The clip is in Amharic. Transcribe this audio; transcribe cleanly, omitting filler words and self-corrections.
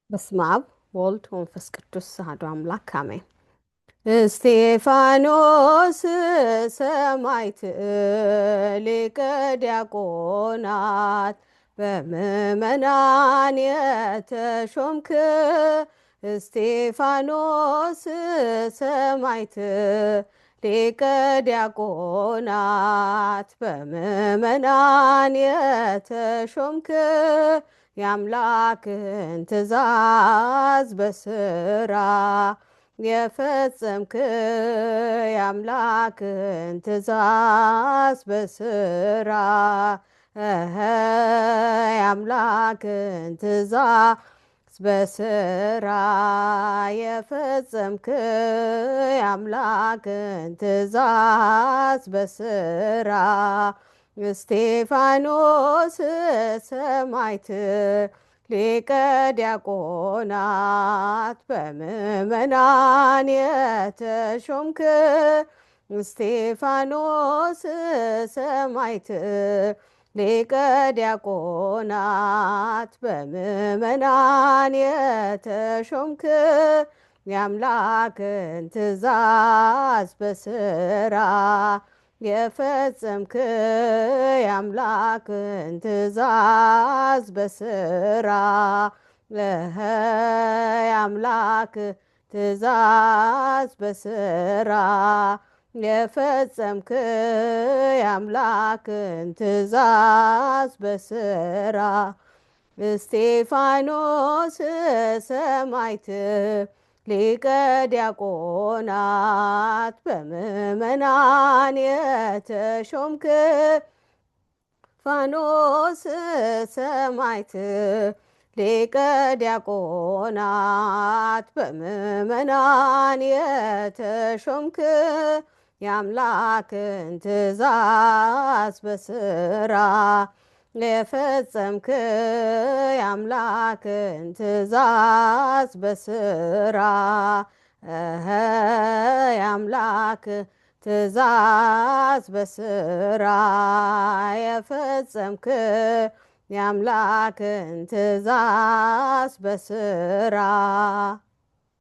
በስመ አብ ወልድ ወመንፈስ ቅዱስ አሐዱ አምላክ አሜን። እስጢፋኖስ ሰማዕት ሊቀ ዲያቆናት በምእመናን የተሾምክ እስጢፋኖስ ሰማዕት ሊቀ ዲያቆናት በምእመናን የተሾምክ የአምላክን ትእዛዝ በስራ የፈጸምክ የአምላክን ትእዛዝ በስራ የአምላክን ትእዛዝ በስራ የፈጸምክ የአምላክን ትእዛዝ በስራ እስጢፋኖስ ሰማዕት ሊቀ ዲያቆናት በምእመናን የተሾምክ እስጢፋኖስ ሰማዕት ሊቀ ዲያቆናት በምእመናን የተሾምክ የአምላክን ትእዛዝ በስራ የፈጸምክ የአምላክን ትእዛዝ በስራ የአምላክ ትእዛዝ በስራ የፈጸምክ የአምላክን ትእዛዝ በስራ እስጢፋኖስ ሰማዕት ሊቀ ዲያቆናት በምእመናን የተሾምክ እስጢፋኖስ ሰማዕት ሊቀ ዲያቆናት በምእመናን የተሾምክ የአምላክን ትእዛዝ በስራ የፈጸምክ የአምላክን ትእዛዝ በስራ የአምላክ ትእዛዝ በስራ የፈጸምክ የአምላክን ትእዛዝ በስራ